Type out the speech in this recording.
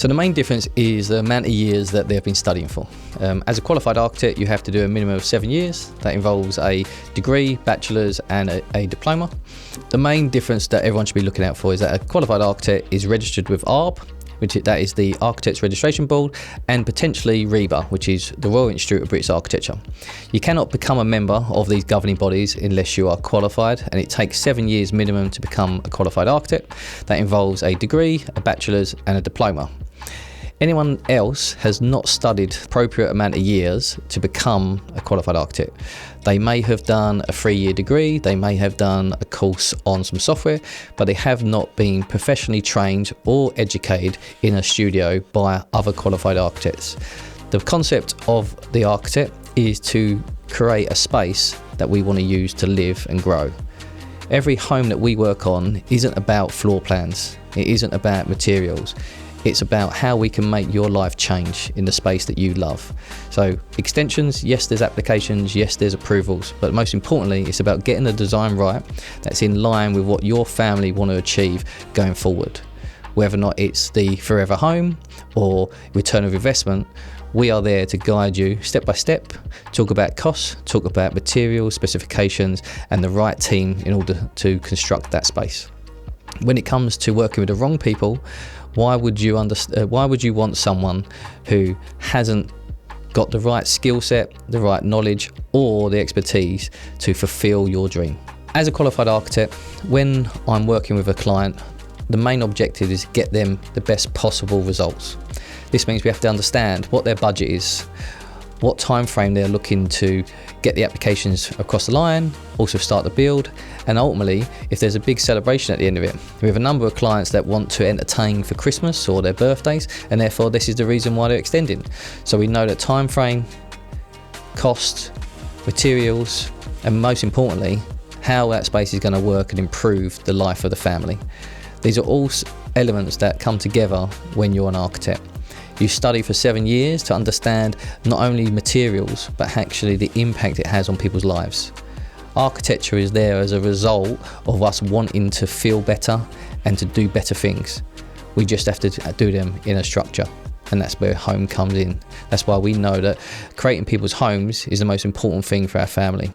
So the main difference is the amount of years that they've been studying for. As a qualified architect, you have to do a minimum of 7 years. That involves a degree, bachelor's and a diploma. The main difference that everyone should be looking out for is that a qualified architect is registered with RIBA, that is the Architects Registration Board, and potentially RIBA, which is the Royal Institute of British Architecture. You cannot become a member of these governing bodies unless you are qualified, and it takes 7 years minimum to become a qualified architect. That involves a degree, a bachelor's and a diploma. Anyone else has not studied appropriate amount of years to become a qualified architect. They may have done a 3-year degree, they may have done a course on some software, but they have not been professionally trained or educated in a studio by other qualified architects. The concept of the architect is to create a space that we want to use to live and grow. Every home that we work on isn't about floor plans, it isn't about materials. It's about how we can make your life change in the space that you love. So extensions, yes, there's applications, yes, there's approvals, but most importantly, it's about getting the design right that's in line with what your family want to achieve going forward. Whether or not it's the forever home or return of investment, we are there to guide you step by step, talk about costs, talk about materials, specifications, and the right team in order to construct that space. When it comes to working with the wrong people, why would you want someone who hasn't got the right skill set, the right knowledge, or the expertise to fulfill your dream? As a qualified architect, when I'm working with a client, the main objective is get them the best possible results. This means we have to understand what their budget is, what time frame they're looking to get the applications across the line, also start the build, and ultimately if there's a big celebration at the end of it. We have a number of clients that want to entertain for Christmas or their birthdays, and therefore this is the reason why they're extending. So we know that time frame, cost, materials, and most importantly, how that space is going to work and improve the life of the family. These are all elements that come together when you're an architect. You study for 7 years to understand not only materials, but actually the impact it has on people's lives. Architecture is there as a result of us wanting to feel better and to do better things. We just have to do them in a structure, and that's where home comes in. That's why we know that creating people's homes is the most important thing for our family.